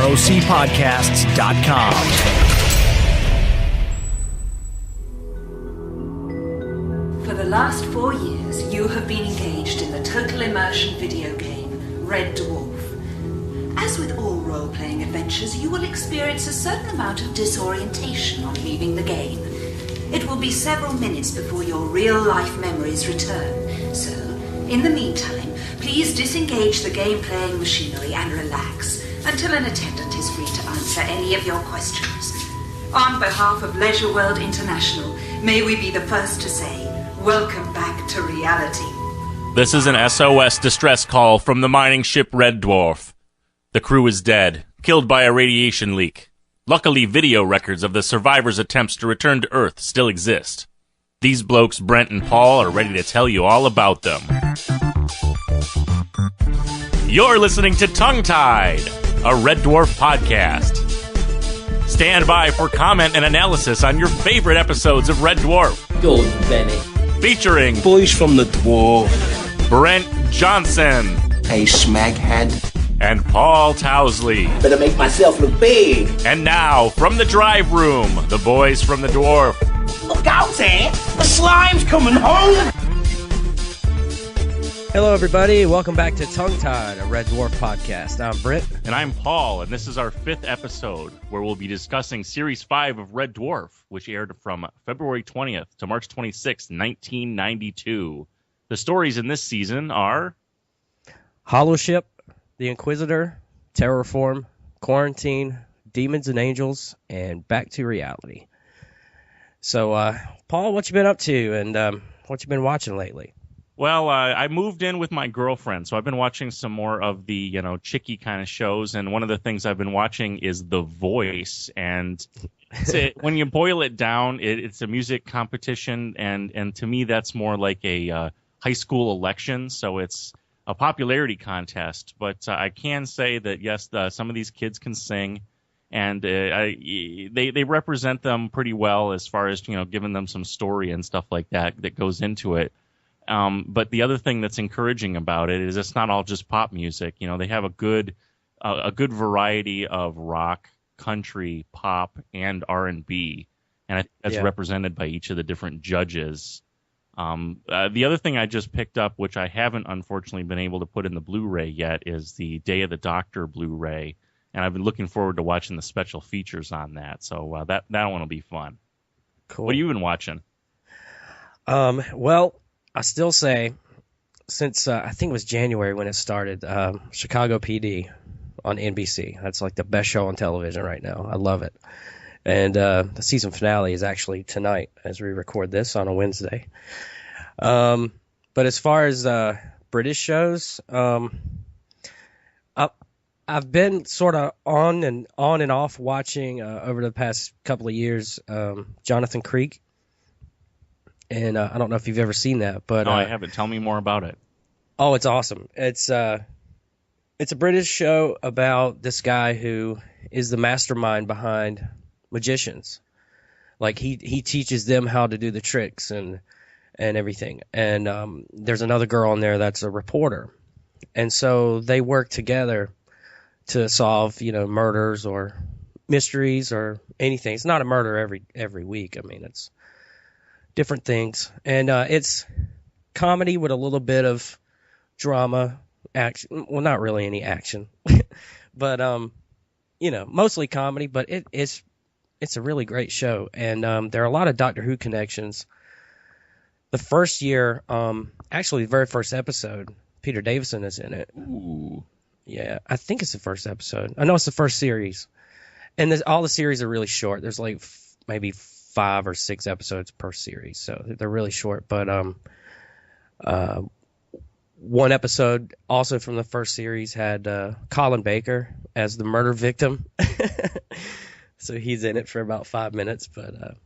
rocpodcasts.com. For the last 4 years, you have been engaged in the total immersion video game, Red Dwarf. As with all role-playing adventures, you will experience a certain amount of disorientation on leaving the game. It will be several minutes before your real-life memories return. So, in the meantime, please disengage the game-playing machinery and relax until an attendant is free to answer any of your questions. On behalf of Leisure World International, may we be the first to say, welcome back to reality. This is an SOS distress call from the mining ship Red Dwarf. The crew is dead, killed by a radiation leak. Luckily, video records of the survivors' attempts to return to Earth still exist. These blokes, Brent and Paul, are ready to tell you all about them. You're listening to Tongue Tied, a Red Dwarf podcast. Stand by for comment and analysis on your favorite episodes of Red Dwarf. Good, Benny. Featuring Boys from the Dwarf, Brent Johnson. Hey, smaghead. And Paul Towsley. Better make myself look big. And now, from the drive room, the boys from the Dwarf. Look out there! The slime's coming home! Hello, everybody. Welcome back to Tongue Tied, a Red Dwarf podcast. I'm Britt. And I'm Paul, and this is our 5th episode, where we'll be discussing Series 5 of Red Dwarf, which aired from February 20th to March 26th, 1992. The stories in this season are... Hollow Ship, The Inquisitor, Terraform, Quarantine, Demons and Angels, and Back to Reality. So, Paul, what you been up to, and what you been watching lately? Well, I moved in with my girlfriend, so I've been watching some more of the, chicky kind of shows, and one of the things I've been watching is The Voice, and when you boil it down, it's a music competition, and to me that's more like a high school election, so it's a popularity contest, but I can say that, yes, some of these kids can sing, and they represent them pretty well as far as, giving them some story and stuff like that goes into it. But the other thing that's encouraging about it is it's not all just pop music. They have a good variety of rock, country, pop, and R&B, and I think that's represented by each of the different judges. The other thing I just picked up, which I haven't unfortunately been able to put in the Blu-ray yet, is the Day of the Doctor Blu-ray, and I've been looking forward to watching the special features on that. So that one will be fun. Cool. What have you been watching? Well, I still say, since I think it was January when it started, Chicago PD on NBC. That's like the best show on television right now. I love it. And the season finale is actually tonight as we record this on a Wednesday. But as far as British shows, I've been sort of on and off watching over the past couple of years Jonathan Creek. And I don't know if you've ever seen that, but no, I haven't. Tell me more about it. Oh, it's awesome. It's a British show about this guy who is the mastermind behind magicians. Like he teaches them how to do the tricks and everything. And there's another girl in there that's a reporter, and so they work together to solve murders or mysteries or anything. It's not a murder every week. I mean, it's different things, and it's comedy with a little bit of drama, action. Well, not really any action, but mostly comedy. But it's a really great show, and there are a lot of Doctor Who connections. The first year, actually, the very first episode, Peter Davison is in it. Ooh. Yeah, I think it's the first episode. I know it's the first series, and all the series are really short. There's like maybe 5 or 6 episodes per series, so they're really short. But one episode also from the first series had Colin Baker as the murder victim, so he's in it for about 5 minutes. But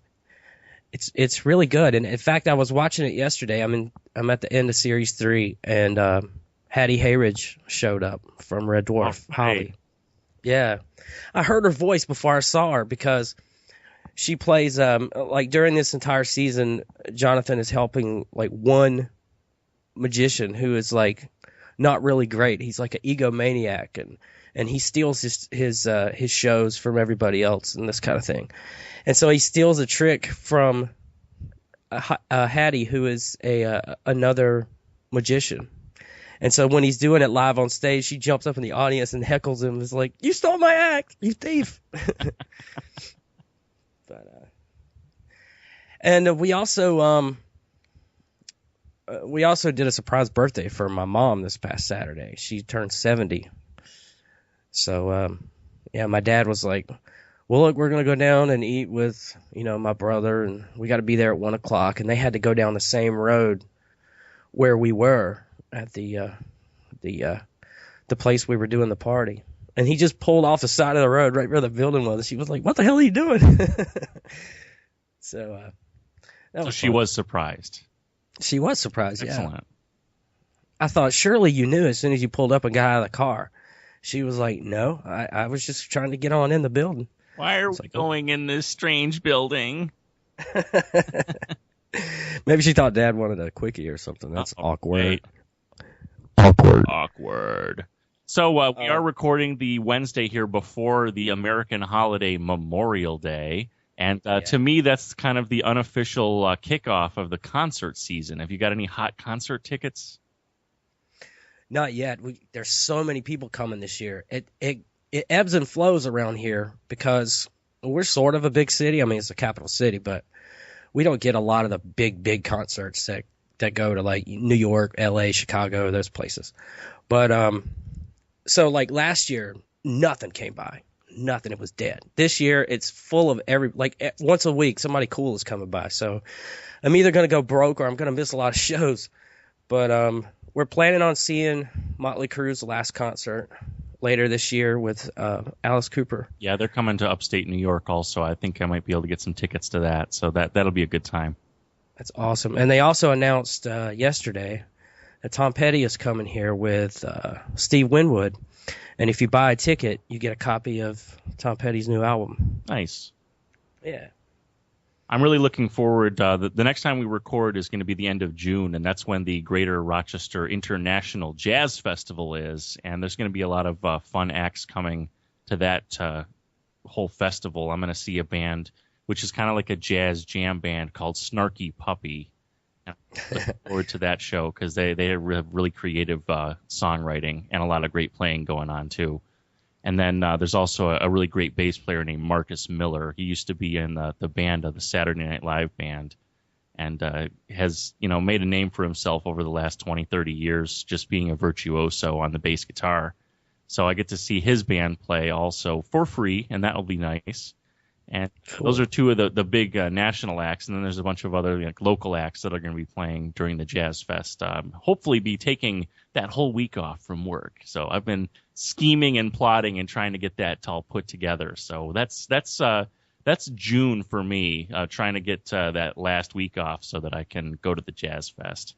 it's really good, and in fact, I was watching it yesterday. I'm at the end of series 3, and Hattie Hayridge showed up from Red Dwarf. Oh, Holly, hey. yeah, I heard her voice before I saw her because she plays like during this entire season, Jonathan is helping like one magician who is like not really great. He's like an egomaniac, and he steals his shows from everybody else and this kind of thing. And so he steals a trick from Hattie, who is another magician. And so when he's doing it live on stage, she jumps up in the audience and heckles him. Is like, "You stole my act, you thief!" And we also did a surprise birthday for my mom this past Saturday. She turned 70. So yeah, my dad was like, "Well, look, we're gonna go down and eat with my brother, and we got to be there at 1:00." And they had to go down the same road where we were at the place we were doing the party. And he just pulled off the side of the road right where the building was. She was like, "What the hell are you doing?" So she fun. was surprised. She was surprised. Excellent. Yeah. I thought surely you knew as soon as you pulled up and got out of the car. She was like, "No, I was just trying to get on in the building." Why are we going in this strange building? Maybe she thought Dad wanted a quickie or something. That's awkward. Wait. Awkward. So we are recording the Wednesday here before the American holiday Memorial Day. And to me, that's kind of the unofficial kickoff of the concert season. Have you got any hot concert tickets? Not yet. There's so many people coming this year. It ebbs and flows around here because we're sort of a big city. I mean, it's a capital city, but we don't get a lot of the big concerts that go to like New York, LA, Chicago, those places. But so like last year, nothing came by. Nothing. It was dead. This year, it's full of once a week, somebody cool is coming by. So I'm either going to go broke or I'm going to miss a lot of shows. But we're planning on seeing Motley Crue's last concert later this year with Alice Cooper. Yeah, they're coming to upstate New York also. I think I might be able to get some tickets to that. So that'll be a good time. That's awesome. And they also announced yesterday that Tom Petty is coming here with Steve Winwood. And if you buy a ticket, you get a copy of Tom Petty's new album. Nice. Yeah. I'm really looking forward. The next time we record is going to be the end of June, and that's when the Greater Rochester International Jazz Festival is. And there's going to be a lot of fun acts coming to that whole festival. I'm going to see a band which is kind of like a jazz jam band called Snarky Puppy. I'm looking forward to that show because they have really creative songwriting and a lot of great playing going on too. And then there's also a really great bass player named Marcus Miller. He used to be in the band of the Saturday Night Live band, and has made a name for himself over the last 20, 30 years just being a virtuoso on the bass guitar. So I get to see his band play also for free, and that'll be nice. And those are two of the big national acts, and then there's a bunch of other local acts that are going to be playing during the Jazz Fest. Hopefully be taking that whole week off from work. So I've been scheming and plotting and trying to get that all put together. So that's June for me, trying to get that last week off so that I can go to the Jazz Fest.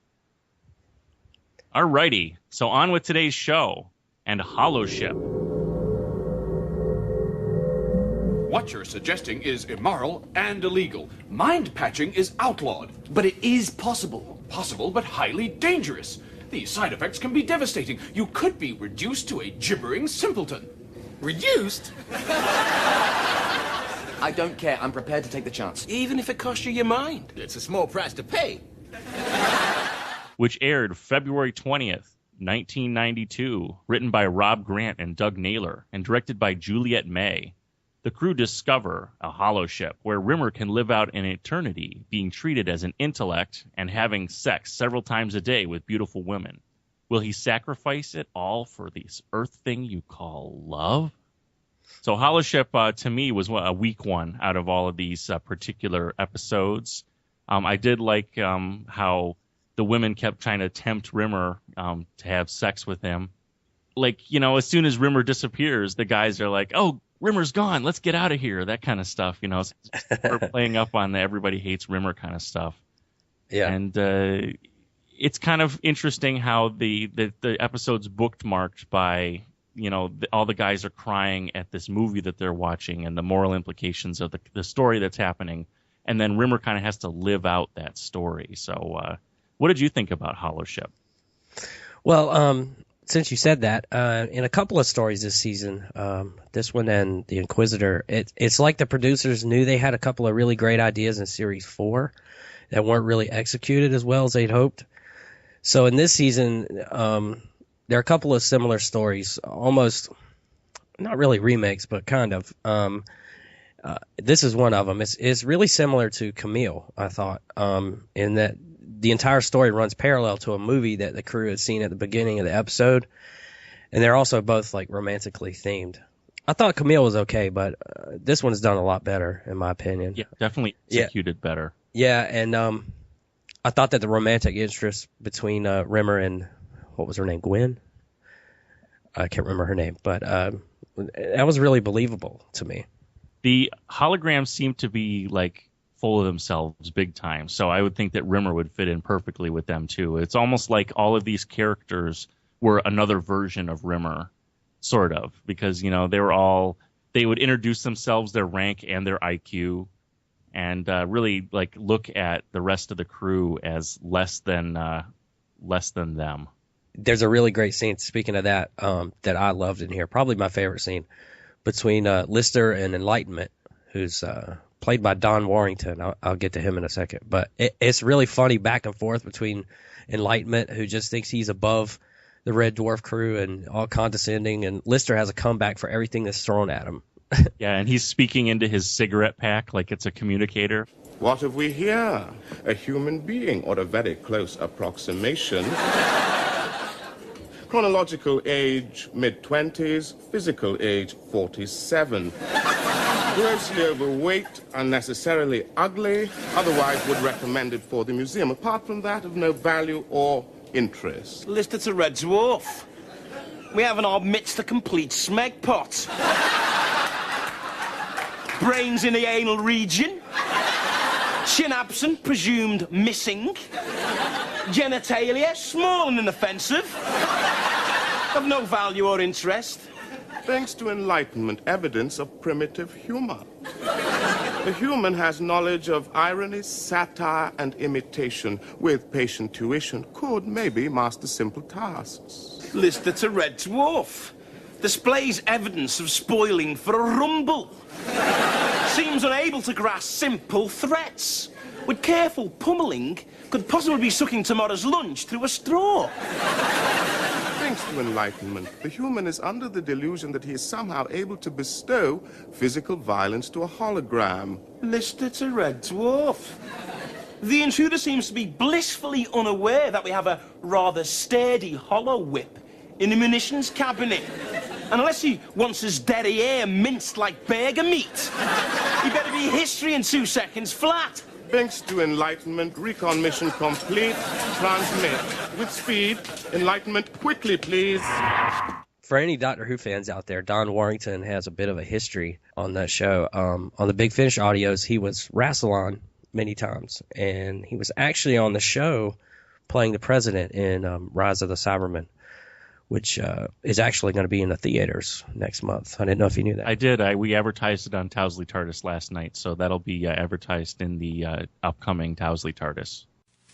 All righty, so on with today's show and Hollow Ship. What you're suggesting is immoral and illegal. Mind patching is outlawed. But it is possible. Possible, but highly dangerous. These side effects can be devastating. You could be reduced to a gibbering simpleton. Reduced? I don't care. I'm prepared to take the chance. Even if it costs you your mind. It's a small price to pay. Which aired February 20th, 1992, written by Rob Grant and Doug Naylor, and directed by Juliet May. The crew discover a hollow ship where Rimmer can live out an eternity, being treated as an intellect and having sex several times a day with beautiful women. Will he sacrifice it all for this earth thing you call love? So Hollow Ship, to me, was a weak one out of all of these particular episodes. I did like how the women kept trying to tempt Rimmer to have sex with him. As soon as Rimmer disappears, the guys are like, oh, Rimmer's gone. Let's get out of here. That kind of stuff, We're playing up on the everybody hates Rimmer kind of stuff. Yeah. And it's kind of interesting how the episode's bookmarked by, all the guys are crying at this movie that they're watching and the moral implications of the story that's happening. And then Rimmer kind of has to live out that story. So what did you think about Hollow Ship? Well, since you said that, in a couple of stories this season, this one and The Inquisitor, it's like the producers knew they had a couple of really great ideas in Series 4 that weren't really executed as well as they'd hoped. So in this season, there are a couple of similar stories, almost not really remakes, but kind of. This is one of them. It's really similar to Camille, I thought, in that the entire story runs parallel to a movie that the crew had seen at the beginning of the episode, and they're also both like romantically themed. I thought Camille was okay, but this one's done a lot better, in my opinion. Yeah, definitely executed better. Yeah, and I thought that the romantic interest between Rimmer and, what was her name, Gwen? I can't remember her name, but that was really believable to me. The holograms seem to be like full of themselves big time, so I would think that Rimmer would fit in perfectly with them too. It's almost like all of these characters were another version of Rimmer, sort of, because they would introduce themselves, their rank and their IQ, and really like look at the rest of the crew as less than them. There's a really great scene, speaking of that, that I loved in here, probably my favorite scene, between Lister and Enlightenment, who's played by Don Warrington. I'll get to him in a second. But it's really funny back and forth between Enlightenment, who just thinks he's above the Red Dwarf crew and all condescending, and Lister has a comeback for everything that's thrown at him. Yeah, and he's speaking into his cigarette pack like it's a communicator. What have we here? A human being, or a very close approximation. Chronological age, mid-20s. Physical age, 47. Grossly overweight, unnecessarily ugly, otherwise would recommend it for the museum. Apart from that, of no value or interest. Listed to Red Dwarf. We have in our midst a complete smeg pot. Brains in the anal region. Chin absent, presumed missing. Genitalia, small and inoffensive. Of no value or interest. Thanks to Enlightenment, evidence of primitive humor. The human has knowledge of irony, satire, and imitation. With patient tuition, could maybe master simple tasks. Listed to Red Dwarf. Displays evidence of spoiling for a rumble. Seems unable to grasp simple threats. With careful pummeling, could possibly be sucking tomorrow's lunch through a straw. Thanks to Enlightenment, the human is under the delusion that he is somehow able to bestow physical violence to a hologram. Listed to Red Dwarf. The intruder seems to be blissfully unaware that we have a rather sturdy hollow whip in the munitions cabinet. And unless he wants his derriere minced like burger meat, he better be history in 2 seconds flat. Thanks to Enlightenment, recon mission complete. Transmit. With speed. Enlightenment, quickly, please. For any Doctor Who fans out there, Don Warrington has a bit of a history on that show. On the Big Finish audios, he was Rassilon many times, and he was actually on the show playing the President in Rise of the Cybermen, which is actually going to be in the theaters next month. I didn't know if you knew that. I did. We advertised it on Towsley TARDIS last night, so that'll be advertised in the upcoming Towsley TARDIS.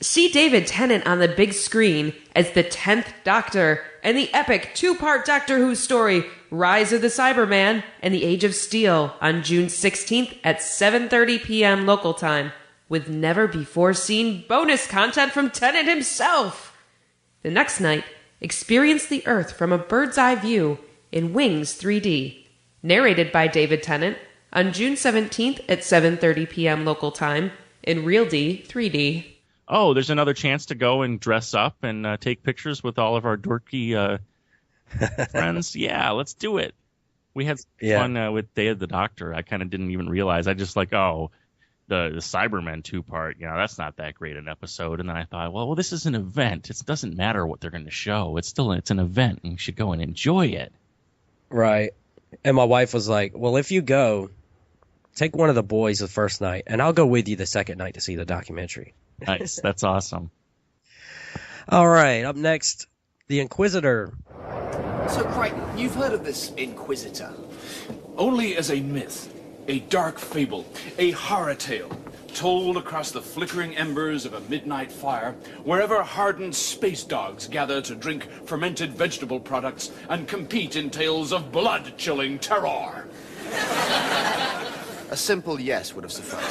See David Tennant on the big screen as the 10th Doctor and the epic 2-part Doctor Who story, Rise of the Cyberman and the Age of Steel, on June 16th at 7:30 p.m. local time, with never-before-seen bonus content from Tennant himself. The next night, experience the Earth from a bird's-eye view in Wings 3D, narrated by David Tennant, on June 17th at 7:30 p.m. local time in Real D 3D. Oh, there's another chance to go and dress up and take pictures with all of our dorky friends. Yeah, let's do it. We had fun with Day of the Doctor. I kind of didn't even realize. I just like, the Cybermen 2-part, that's not that great an episode. And then I thought, well, this is an event. It doesn't matter what they're going to show. It's an event, and you should go and enjoy it. Right. And my wife was like, well, if you go, take one of the boys the first night, and I'll go with you the second night to see the documentary. Nice. That's awesome. All right. Up next, The Inquisitor. So, Crichton, you've heard of this Inquisitor? Only as a myth. A dark fable, a horror tale, told across the flickering embers of a midnight fire, wherever hardened space dogs gather to drink fermented vegetable products and compete in tales of blood-chilling terror. A simple yes would have sufficed.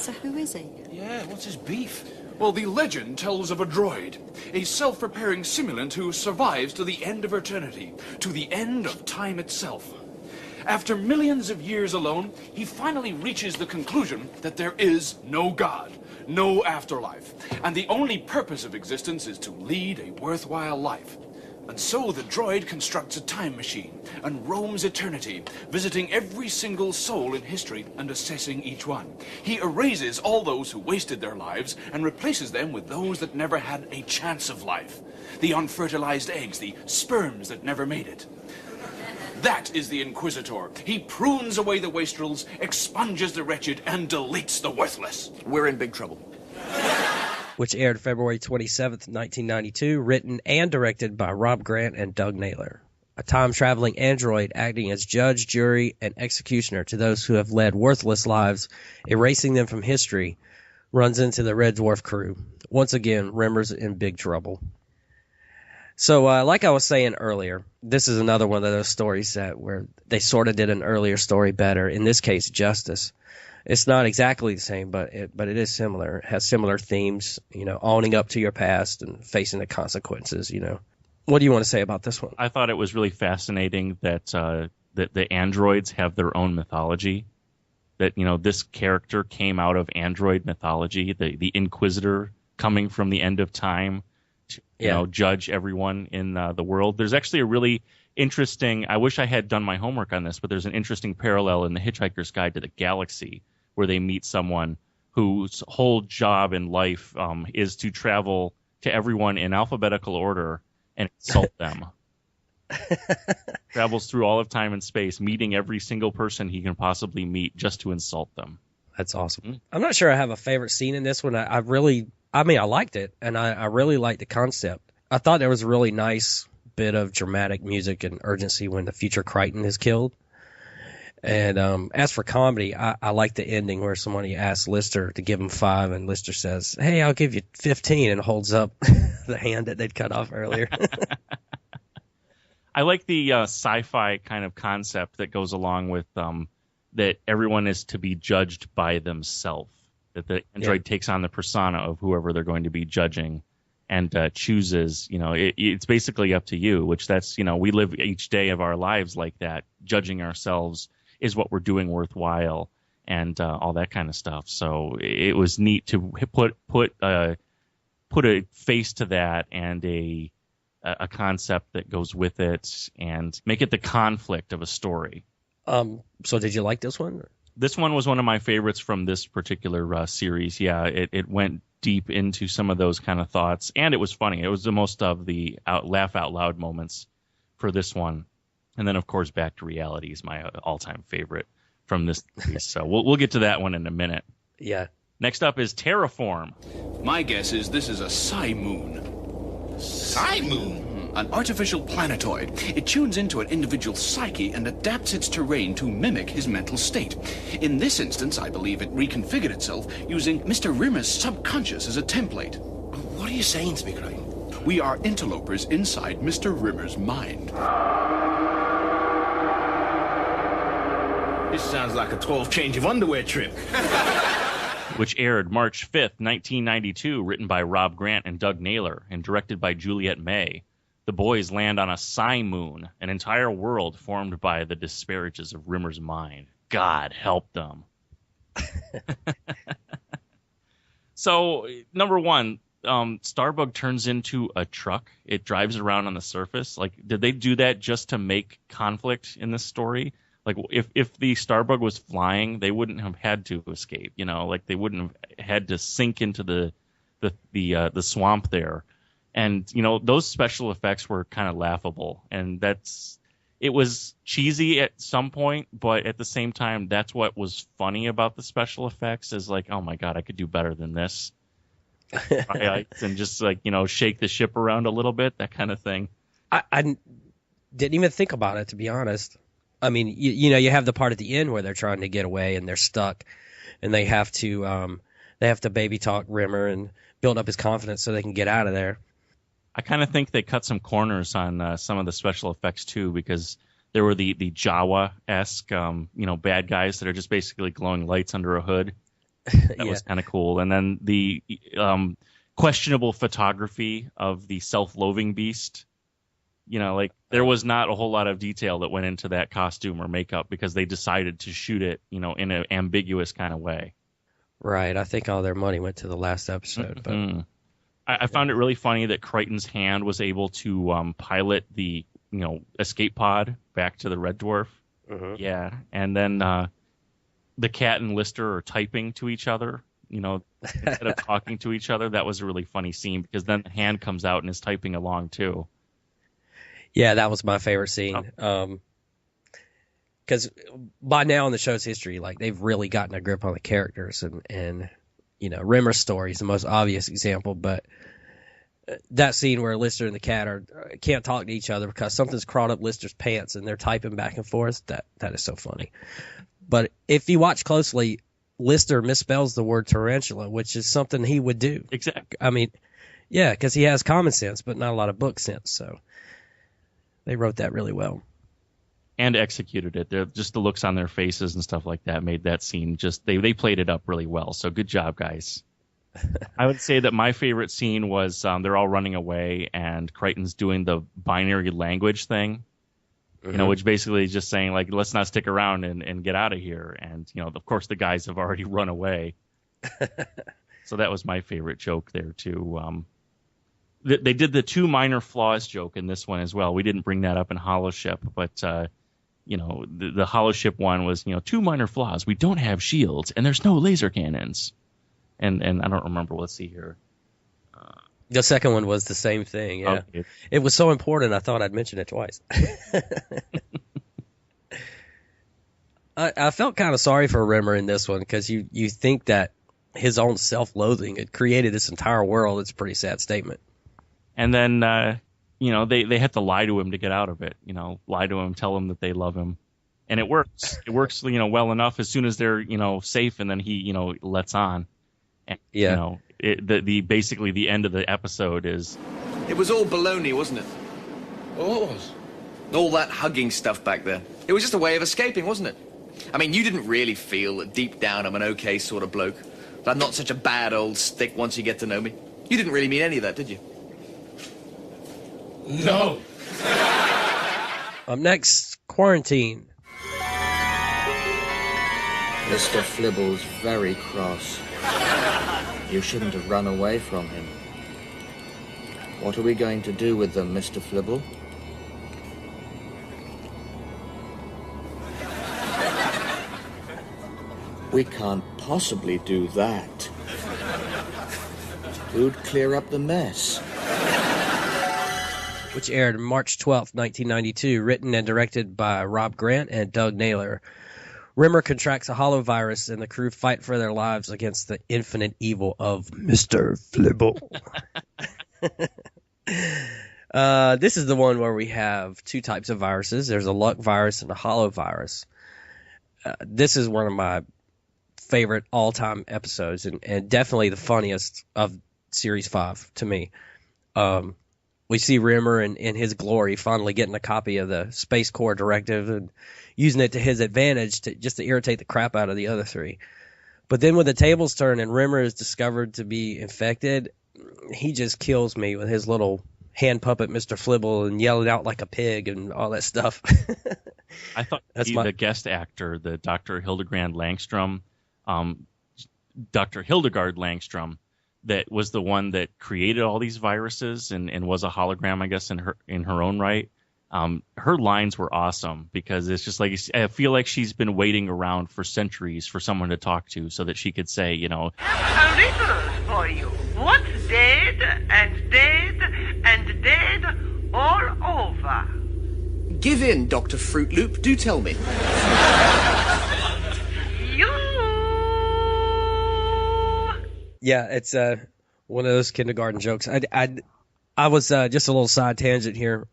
So who is he? Yeah, what's his beef? Well, the legend tells of a droid, a self-repairing simulant who survives to the end of eternity, to the end of time itself. After millions of years alone, he finally reaches the conclusion that there is no God, no afterlife, and the only purpose of existence is to lead a worthwhile life. And so the droid constructs a time machine and roams eternity, visiting every single soul in history and assessing each one. He erases all those who wasted their lives and replaces them with those that never had a chance of life. The unfertilized eggs, the sperms that never made it. That is the Inquisitor. He prunes away the wastrels, expunges the wretched, and deletes the worthless. We're in big trouble. Which aired February 27th, 1992, written and directed by Rob Grant and Doug Naylor. A time-traveling android acting as judge, jury, and executioner to those who have led worthless lives, erasing them from history, runs into the Red Dwarf crew. Once again, Rimmer's in big trouble. So, like I was saying earlier, this is another one of those stories where they sort of did an earlier story better. In this case, Justice. It's not exactly the same, but it is similar. It has similar themes, owning up to your past and facing the consequences, What do you want to say about this one? I thought it was really fascinating that that the androids have their own mythology. That, this character came out of android mythology, the Inquisitor coming from the end of time to judge everyone in the world. There's actually a really interesting, I wish I had done my homework on this, but there's an interesting parallel in The Hitchhiker's Guide to the Galaxy where they meet someone whose whole job in life is to travel to everyone in alphabetical order and insult them. Travels through all of time and space, meeting every single person he can possibly meet just to insult them. That's awesome. Mm-hmm. I'm not sure I have a favorite scene in this one. I liked it, and I really liked the concept. I thought there was a really nice bit of dramatic music and urgency when the future Crichton is killed. And as for comedy, I like the ending where somebody asks Lister to give him 5, and Lister says, "Hey, I'll give you 15," and holds up the hand that they'd cut off earlier. I like the sci-fi kind of concept that goes along with that everyone is to be judged by themselves. That the android takes on the persona of whoever they're going to be judging and chooses, it's basically up to you, which that's, we live each day of our lives like that. Judging ourselves is what we're doing worthwhile and all that kind of stuff. So it was neat to put a face to that and a concept that goes with it and make it the conflict of a story. So did you like this one? This one was one of my favorites from this particular series. Yeah, it went deep into some of those kind of thoughts, and it was funny. It was the most of the laugh out loud moments for this one. And then, of course, Back to Reality is my all-time favorite from this series. So we'll get to that one in a minute. Yeah. Next up is Terraform. My guess is this is a Psy-Moon. Psy-Moon? An artificial planetoid. It tunes into an individual's psyche and adapts its terrain to mimic his mental state. In this instance, I believe it reconfigured itself using Mr. Rimmer's subconscious as a template. What are you saying to me, Crichton? We are interlopers inside Mr. Rimmer's mind. This sounds like a 12 change of underwear trip. Which aired March 5th, 1992, written by Rob Grant and Doug Naylor, and directed by Juliet May. The boys land on a Psy-Moon, an entire world formed by the disparages of Rimmer's mind. God help them. So, number one, Starbug turns into a truck. It drives around on the surface. Like, did they do that just to make conflict in this story? Like, if the Starbug was flying, they wouldn't have had to escape. Like they wouldn't have had to sink into the swamp there. And, those special effects were kind of laughable. And it was cheesy at some point, but at the same time, that's what was funny about the special effects is like, oh my God, I could do better than this. And just shake the ship around a little bit, that kind of thing. I didn't even think about it, to be honest. I mean, you have the part at the end where they're trying to get away and they're stuck, and they have to baby talk Rimmer and build up his confidence so they can get out of there. I kind of think they cut some corners on some of the special effects too, because there were the Jawa-esque, bad guys that are just basically glowing lights under a hood. That was kind of cool. And then the questionable photography of the self-loathing beast. There was not a whole lot of detail that went into that costume or makeup because they decided to shoot it, in an ambiguous kind of way. Right. I think all their money went to the last episode. Mm-hmm. But I found it really funny that Crichton's hand was able to pilot the, escape pod back to the Red Dwarf. Mm-hmm. Yeah. And then the cat and Lister are typing to each other, instead of talking to each other. That was a really funny scene because then the hand comes out and is typing along too. Yeah, that was my favorite scene. Because by now in the show's history, they've really gotten a grip on the characters, and Rimmer's story is the most obvious example. But that scene where Lister and the cat can't talk to each other because something's crawled up Lister's pants and they're typing back and forth. That is so funny. But if you watch closely, Lister misspells the word tarantula, which is something he would do. Exactly. I mean, yeah, because he has common sense, but not a lot of book sense. So they wrote that really well. And executed it. Just the looks on their faces and stuff like that made that scene they played it up really well. So good job, guys. I would say that my favorite scene was they're all running away and Crichton's doing the binary language thing, which basically is just saying let's not stick around and get out of here. And of course the guys have already run away. So that was my favorite joke there too. They did the 2 minor flaws joke in this one as well. We didn't bring that up in Hollow Ship, but the Hollow Ship one was 2 minor flaws. We don't have shields and there's no laser cannons. And I don't remember. Let's see here. The second one was the same thing. Yeah, okay. It was so important. I thought I'd mention it twice. I felt kind of sorry for Rimmer in this one because you think that his own self-loathing had created this entire world. It's a pretty sad statement. And then they had to lie to him to get out of it. Lie to him, tell him that they love him, and it works. It works well enough as soon as they're safe, and then he lets on. And, yeah. Basically the end of the episode is. It was all baloney, wasn't it? Oh, what was? All that hugging stuff back there. It was just a way of escaping, wasn't it? I mean, you didn't really feel that deep down I'm an okay sort of bloke. That I'm not such a bad old stick once you get to know me. You didn't really mean any of that, did you? No. Up next, Quarantine. Mr. Flibble's very cross. You shouldn't have run away from him. What are we going to do with them, Mr. Flibble? We can't possibly do that. Who'd clear up the mess? Which aired March 12th, 1992, written and directed by Rob Grant and Doug Naylor. Rimmer contracts a holovirus, and the crew fight for their lives against the infinite evil of Mr. Flibble. This is the one where we have 2 types of viruses. There's a luck virus and a holovirus. This is one of my favorite all-time episodes, and definitely the funniest of Series 5 to me. We see Rimmer in his glory finally getting a copy of the Space Corps directive and using it to his advantage to irritate the crap out of the other 3. But then when the tables turn and Rimmer is discovered to be infected, he just kills me with his little hand puppet Mr. Flibble and yelling out like a pig and all that stuff. I thought the guest actor, the Dr. Hildegard Langstrom, that was the one that created all these viruses and was a hologram, I guess, in her own right. Her lines were awesome because it's just I feel like she's been waiting around for centuries for someone to talk to so that she could say, A riddle for you. What's dead and dead and dead all over? Give in, Dr. Fruit Loop. Do tell me. Yeah, it's one of those kindergarten jokes. I I was just a little side tangent here.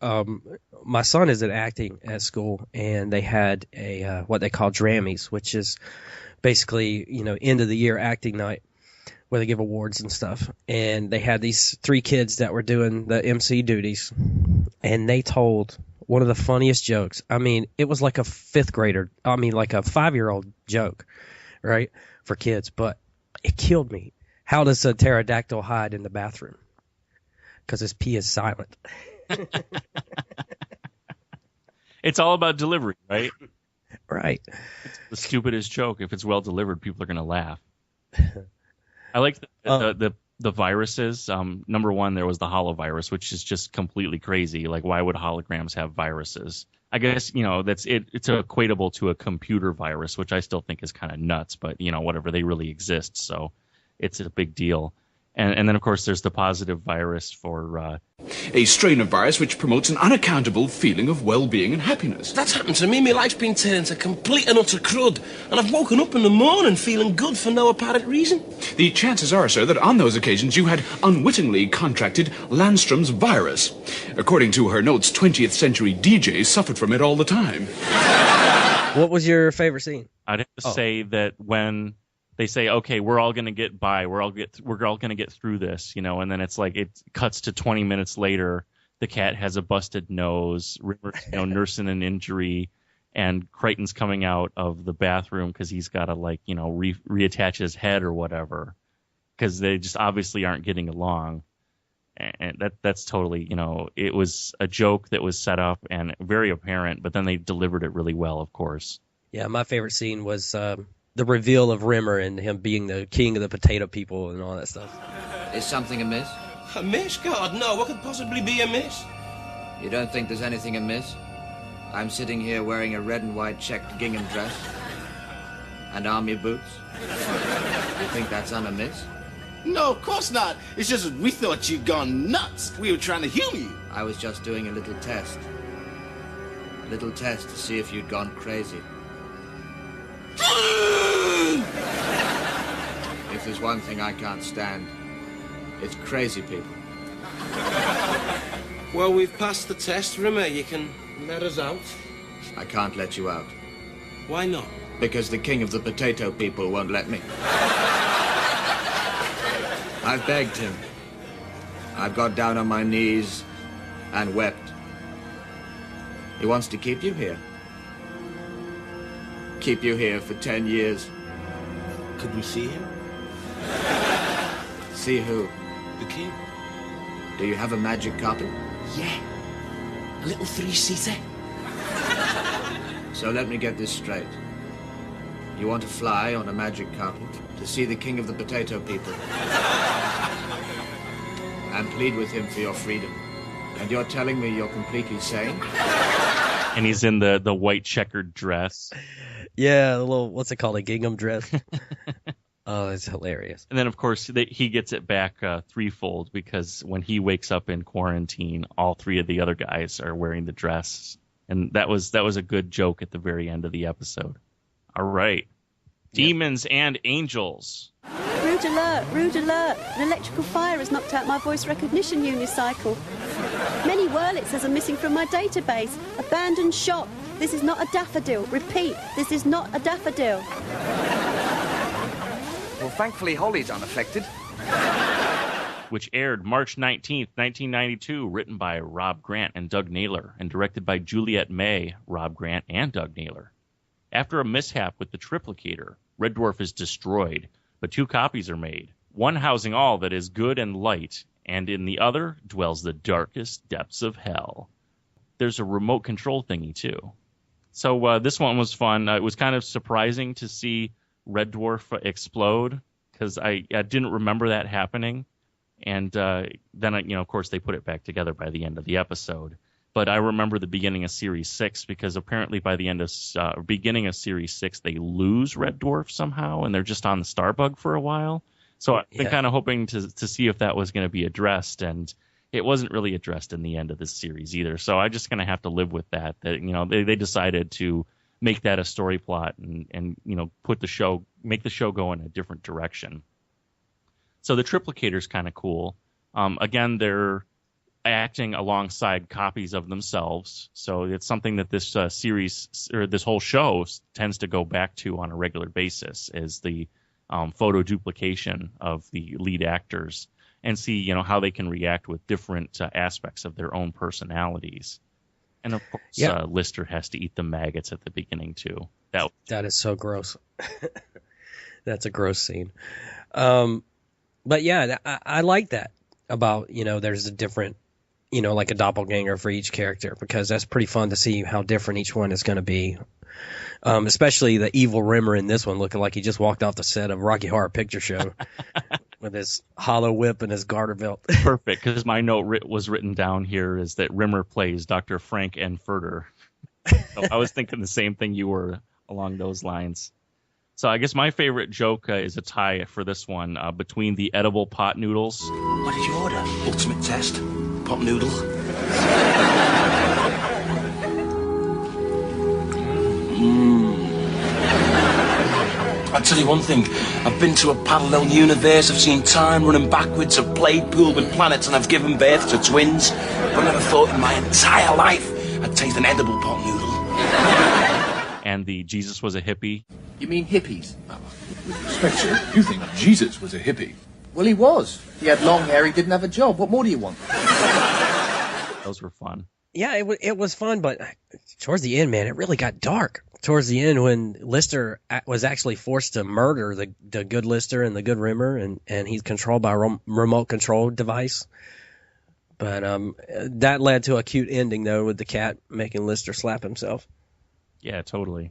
My son is in acting at school, and they had a what they call Drammies, which is basically end of the year acting night where they give awards and stuff. And they had these 3 kids that were doing the MC duties, and they told one of the funniest jokes. I mean, it was like a 5th grader. I mean, like a 5-year-old joke, right, for kids. But it killed me. How does a pterodactyl hide in the bathroom? Because his pee is silent. It's all about delivery, right? Right. It's the stupidest joke. If it's well delivered, people are going to laugh. I like the viruses. Number one, there was the holovirus, which is just completely crazy. Like, why would holograms have viruses? I guess, that's it. It's equatable to a computer virus, which I still think is kind of nuts, but whatever, they really exist. So it's a big deal. And then, of course, there's the positive virus for... a strain of virus which promotes an unaccountable feeling of well-being and happiness. That's happened to me. My life's been turned into complete and utter crud. And I've woken up in the morning feeling good for no apparent reason. The chances are, sir, that on those occasions you had unwittingly contracted Landstrom's virus. According to her notes, 20th century DJs suffered from it all the time. What was your favorite scene? I'd have to say that when... they say, okay, we're all going to get by. We're all going to get through this, and then it's like it cuts to 20 minutes later. The cat has a busted nose, nursing an injury, and Crichton's coming out of the bathroom because he's got to reattach his head or whatever, because they just obviously aren't getting along. And that's totally, it was a joke that was set up and very apparent, but then they delivered it really well, of course. Yeah, my favorite scene was the reveal of Rimmer and him being the king of the potato people and all that stuff. Is something amiss? Amiss? God, no. What could possibly be amiss? You don't think there's anything amiss? I'm sitting here wearing a red and white checked gingham dress and army boots. You think that's unamiss? No, of course not. It's just we thought you'd gone nuts. We were trying to humor you. I was just doing a little test. A little test to see if you'd gone crazy. If there's one thing I can't stand, it's crazy people. Well, we've passed the test, Rimmer. You can let us out. I can't let you out. Why not? Because the king of the potato people won't let me. I've begged him. I've got down on my knees and wept. He wants to keep you here. Keep you here for 10 years. Could we see him? See who? The king. Do you have a magic carpet? Yeah. A little 3-seater. So let me get this straight. You want to fly on a magic carpet to see the king of the potato people and plead with him for your freedom. And you're telling me you're completely sane? And he's in the white checkered dress. Yeah, the little, what's it called, a gingham dress? Oh, that's hilarious. And then, of course, he gets it back threefold, because when he wakes up in quarantine, all 3 of the other guys are wearing the dress. And that was a good joke at the very end of the episode. All right. Demons and Angels. Rude alert, rude alert. An electrical fire has knocked out my voice recognition unicycle. Many Wurlitzers are missing from my database. Abandoned shop. This is not a daffodil. Repeat, this is not a daffodil. Well, thankfully, Holly's unaffected. Which aired March 19th, 1992, written by Rob Grant and Doug Naylor, and directed by Juliet May, Rob Grant, and Doug Naylor. After a mishap with the Triplicator, Red Dwarf is destroyed, but 2 copies are made, one housing all that is good and light, and in the other dwells the darkest depths of hell. There's a remote control thingy, too. So this one was fun. It was kind of surprising to see Red Dwarf explode, because I didn't remember that happening. And then, of course, they put it back together by the end of the episode. But I remember the beginning of Series 6, because apparently by the end of beginning of Series 6, they lose Red Dwarf somehow, and they're just on the Starbug for a while. So I've been kind of hoping to see if that was going to be addressed, and it wasn't really addressed in the end of this series either. So I'm just going to have to live with that they decided to make that a story plot and make the show go in a different direction. So the Triplicator's kind of cool. Again, acting alongside copies of themselves. So it's something that this series or this whole show tends to go back to on a regular basis, is the photo duplication of the lead actors, and see how they can react with different aspects of their own personalities. And of course, Lister has to eat the maggots at the beginning too. That is so gross. That's a gross scene. But yeah, I like that about, there's a different, like a doppelganger for each character, because that's pretty fun to see how different each one is going to be. Especially the evil Rimmer in this one, looking like he just walked off the set of Rocky Horror Picture Show with his hollow whip and his garter belt. Perfect, because my note was written down here is that Rimmer plays Dr. Frank Enfurter. So I was thinking the same thing you were along those lines. So I guess my favorite joke is a tie for this one between the edible pot noodles. What did you order? Ultimate test? Pot noodle? I'll tell you one thing. I've been to a parallel universe. I've seen time running backwards. I've played pool with planets, and I've given birth to twins. But I never thought in my entire life I'd taste an edible pot noodle. And the Jesus was a hippie. You mean hippies? Spencer, you think Jesus was a hippie? Well, he was. He had long hair, he didn't have a job. What more do you want? Those were fun. Yeah, it was fun, but towards the end, man, it really got dark. Towards the end, when Lister was actually forced to murder the good Lister and the good Rimmer, and he's controlled by a remote control device. But that led to a cute ending, though, with the cat making Lister slap himself. Yeah, totally.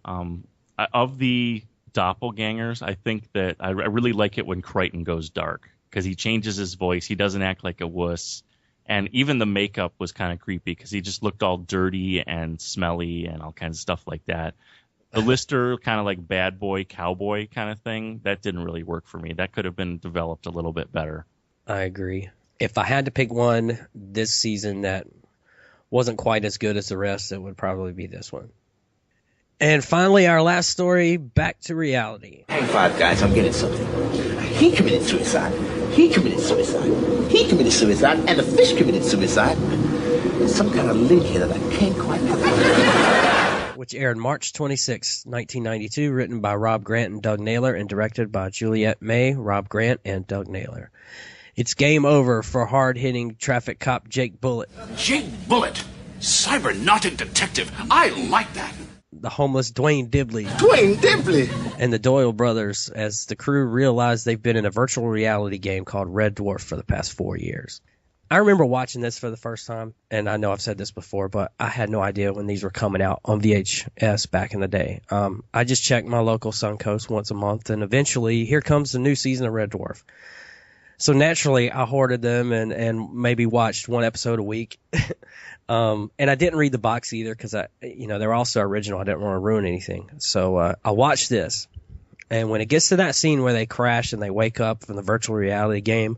Of the doppelgangers, I think that I really like it when Crichton goes dark, because he changes his voice. He doesn't act like a wuss. And even the makeup was kind of creepy, because he just looked all dirty and smelly and all kinds of stuff like that. The Lister kind of like bad boy, cowboy kind of thing, that didn't really work for me. That could have been developed a little bit better. I agree. If I had to pick one this season that wasn't quite as good as the rest, it would probably be this one. And finally, our last story, back to reality. Hang five, guys, I'm getting something. He committed suicide. He committed suicide. He committed suicide. And the fish committed suicide. There's some kind of link here that I can't quite put. Which aired March 26, 1992, written by Rob Grant and Doug Naylor, and directed by Juliette May, Rob Grant, and Doug Naylor. It's game over for hard-hitting traffic cop Jake Bullitt. Jake Bullitt, cybernetic detective. I like that. The homeless Dwayne Dibley. Dwayne Dibley! And the Doyle brothers, as the crew realize they've been in a virtual reality game called Red Dwarf for the past 4 years. I remember watching this for the first time, and I know I've said this before, but I had no idea when these were coming out on VHS back in the day. I just checked my local Suncoast once a month, and eventually here comes the new season of Red Dwarf. So naturally, I hoarded them and maybe watched one episode a week. And I didn't read the box either, because they're also original. I didn't want to ruin anything. So I watched this. And when it gets to that scene where they crash and they wake up from the virtual reality game,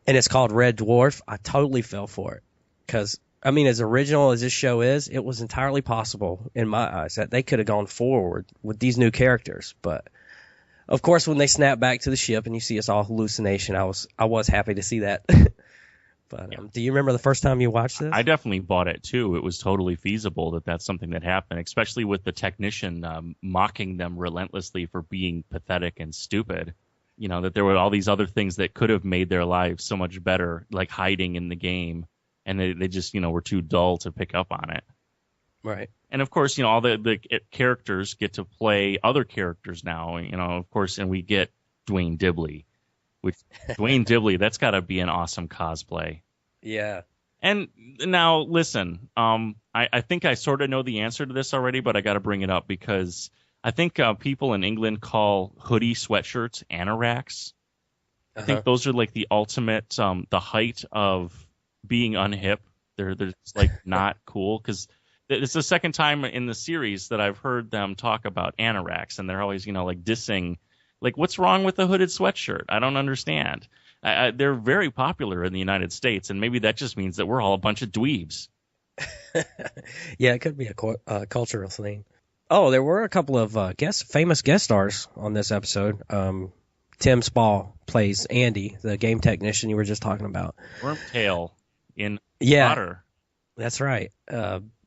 and it's called Red Dwarf, I totally fell for it. Because, as original as this show is, it was entirely possible, in my eyes, that they could have gone forward with these new characters. But, of course, when they snap back to the ship and you see it's all hallucination, I was happy to see that. But do you remember the first time you watched this? I definitely bought it too. It was totally feasible that that's something that happened, especially with the technician mocking them relentlessly for being pathetic and stupid. That there were all these other things that could have made their lives so much better, like hiding in the game, and they just were too dull to pick up on it. Right. And of course, all the characters get to play other characters now. Of course, and we get Dwayne Dibley. Which Dwayne Dibley, that's got to be an awesome cosplay. Yeah. And now, listen, I think I sort of know the answer to this already, but I got to bring it up because I think people in England call hoodie sweatshirts anoraks. I think those are like the ultimate, the height of being unhip. They're just like not cool, because it's the second time in the series that I've heard them talk about anoraks, and they're always, like dissing. Like, what's wrong with the hooded sweatshirt? I don't understand. They're very popular in the United States, and maybe that just means that we're all a bunch of dweebs. Yeah, it could be a cultural thing. Oh, there were a couple of famous guest stars on this episode. Tim Spall plays Andy, the game technician you were just talking about. Wormtail in Yeah. Potter. That's right.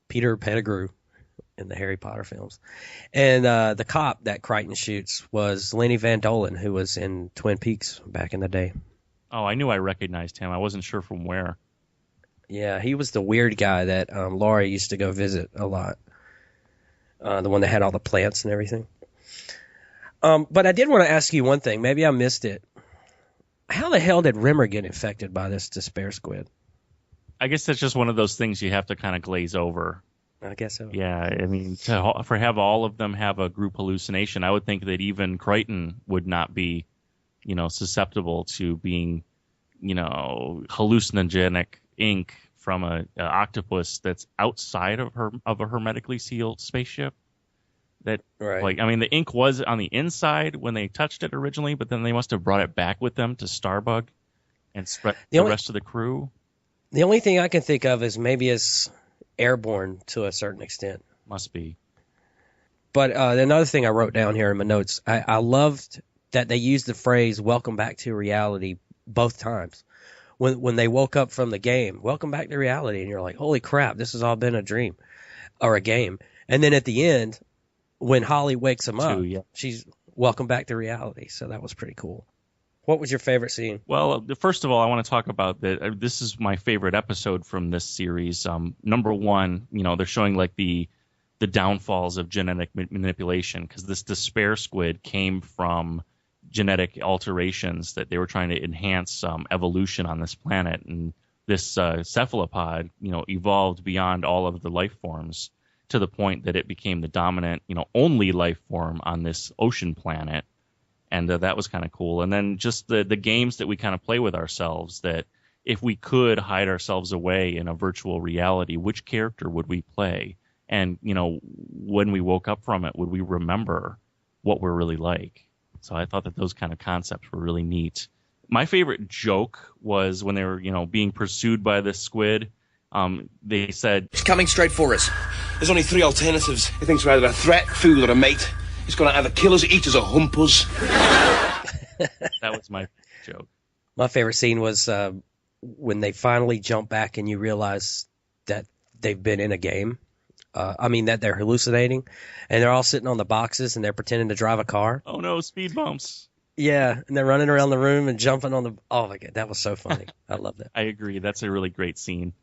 Peter Pettigrew in the Harry Potter films. And the cop that Crichton shoots was Lenny Van Dolen, who was in Twin Peaks back in the day. Oh, I knew I recognized him. I wasn't sure from where. Yeah, he was the weird guy that Laurie used to go visit a lot. The one that had all the plants and everything. But I did want to ask you one thing. Maybe I missed it. How the hell did Rimmer get infected by this despair squid? I guess that's just one of those things you have to kind of glaze over. I guess so. Yeah, I mean, for have all of them have a group hallucination, I would think that even Crichton would not be, susceptible to being, hallucinogenic ink from a octopus that's outside of a hermetically sealed spaceship. That right. The ink was on the inside when they touched it originally, but then they must have brought it back with them to Starbug and spread the rest of the crew. The only thing I can think of is maybe it's airborne to a certain extent. Must be. But another thing I wrote down here in my notes, I loved that they used the phrase "welcome back to reality" both times. When they woke up from the game, welcome back to reality, and you're like, holy crap, this has all been a dream or a game. And then at the end, when Holly wakes him up, she's welcome back to reality. So that was pretty cool. What was your favorite scene? Well, first of all, I want to talk about that. This is my favorite episode from this series. Number one, they're showing like the downfalls of genetic manipulation, because this despair squid came from genetic alterations that they were trying to enhance evolution on this planet, and this cephalopod, evolved beyond all of the life forms to the point that it became the dominant, only life form on this ocean planet. And that was kind of cool. And then just the games that we kind of play with ourselves, that if we could hide ourselves away in a virtual reality, which character would we play? And, when we woke up from it, would we remember what we're really like? So I thought that those kind of concepts were really neat. My favorite joke was when they were, being pursued by this squid. They said, "It's coming straight for us. There's only three alternatives. He thinks we're either a threat, fool, or a mate. He's going to either kill us, eat us, or hump us." That was my joke. My favorite scene was when they finally jump back and you realize that they've been in a game. That they're hallucinating, and they're all sitting on the boxes and they're pretending to drive a car. Oh no, speed bumps. Yeah, and they're running around the room and jumping on the... Oh my God, that was so funny. I love that. I agree. That's a really great scene.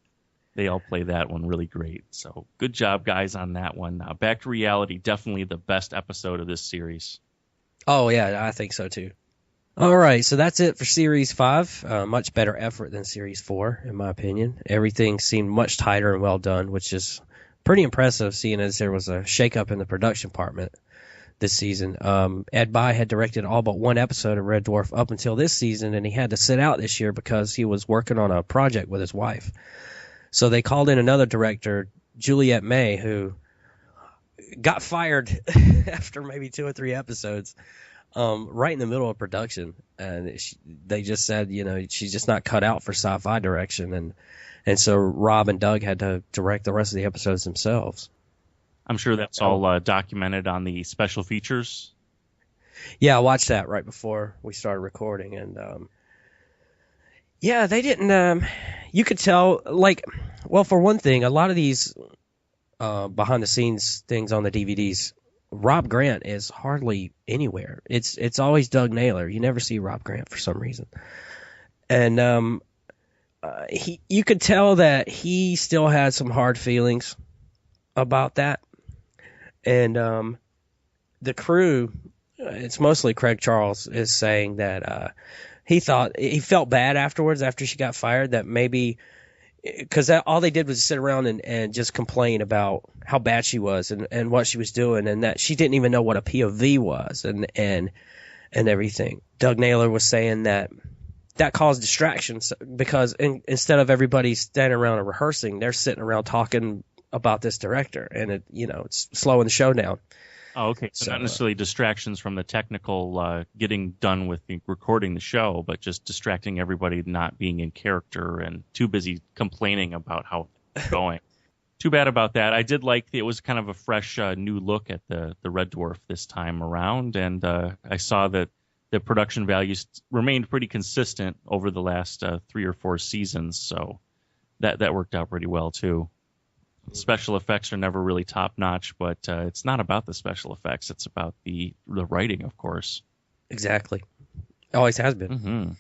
They all play that one really great. So good job, guys, on that one. Now, Back to Reality, definitely the best episode of this series. Oh, yeah, I think so, too. All right, so that's it for Series 5. Much better effort than Series 4, in my opinion. Everything seemed much tighter and well done, which is pretty impressive, seeing as there was a shakeup in the production department this season. Ed Bye had directed all but one episode of Red Dwarf up until this season, and he had to sit out this year because he was working on a project with his wife. So they called in another director, Juliette May, who got fired after maybe 2 or 3 episodes, right in the middle of production. And they just said, she's just not cut out for sci-fi direction. And so Rob and Doug had to direct the rest of the episodes themselves. I'm sure that's all documented on the special features. Yeah, I watched that right before we started recording. And yeah, they didn't... you could tell, for one thing, a lot of these behind-the-scenes things on the DVDs, Rob Grant is hardly anywhere. It's always Doug Naylor. You never see Rob Grant for some reason. And you could tell that he still had some hard feelings about that. And the crew, it's mostly Craig Charles, is saying that he felt bad afterwards, after she got fired, that maybe because all they did was sit around and just complain about how bad she was and what she was doing, and that she didn't even know what a POV was and everything. Doug Naylor was saying that caused distractions because instead of everybody standing around and rehearsing, they're sitting around talking about this director, and it's slowing the show down. Oh, okay. So not necessarily distractions from the technical getting done with recording the show, but just distracting everybody not being in character and too busy complaining about how it's going. Too bad about that. I did like it was kind of a fresh new look at the Red Dwarf this time around, and I saw that the production values remained pretty consistent over the last 3 or 4 seasons, so that worked out pretty well too. Special effects are never really top notch, but it's not about the special effects; it's about the writing, of course. Exactly, always has been. Mm-hmm.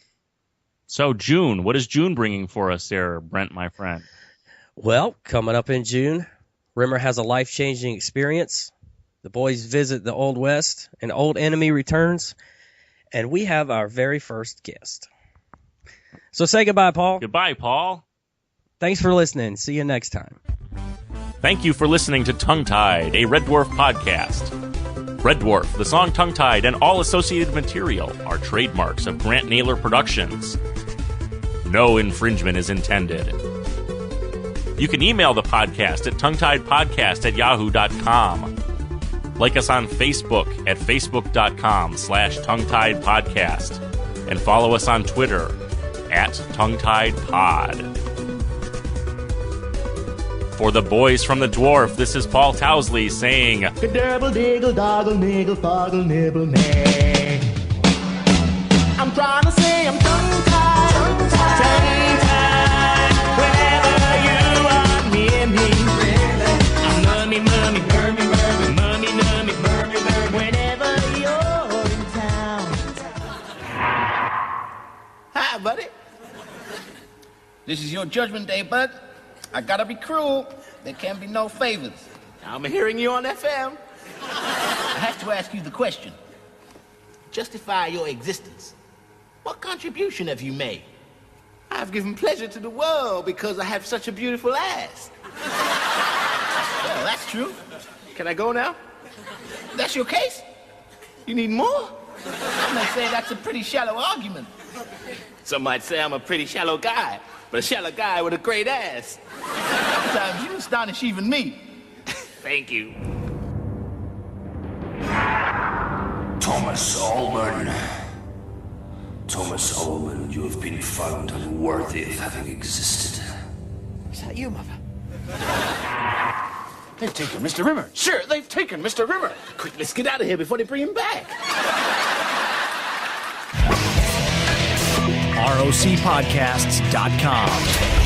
So June, what is June bringing for us there, Brent, my friend? Well, coming up in June, Rimmer has a life-changing experience. The boys visit the Old West, an old enemy returns, and we have our very first guest. So say goodbye, Paul. Goodbye, Paul. Thanks for listening. See you next time. Thank you for listening to Tongue Tied, a Red Dwarf podcast. Red Dwarf, the song Tongue Tied, and all associated material are trademarks of Grant Naylor Productions. No infringement is intended. You can email the podcast at tonguetiedpodcast@yahoo.com. Like us on Facebook at facebook.com/tonguetiedpodcast. And follow us on Twitter at tonguetiedpod. For the boys from the Dwarf, this is Paul Towsley saying, Gadurble, diggle, doggle, niggle, foggle, nibble, nay. I'm trying to say I'm tongue-tied, tongue-tied, whenever you are near me. I'm mummy, mummy, mummy, mummy, mummy, mummy, mummy, mummy, whenever you're in town. Hi, buddy. This is your judgment day, bud. I gotta be cruel. There can be no favors. I'm hearing you on FM. I have to ask you the question. Justify your existence. What contribution have you made? I've given pleasure to the world because I have such a beautiful ass. Well, that's true. Can I go now? That's your case? You need more? I might say that's a pretty shallow argument. Some might say I'm a pretty shallow guy, but a shallow guy with a great ass. Sometimes you astonish even me. Thank you. Thomas Allman. Thomas Allman, you have been found unworthy of having existed. Is that you, Mother? They've taken Mr. Rimmer. Sir, they've taken Mr. Rimmer. Quick, let's get out of here before they bring him back. ROCpodcasts.com.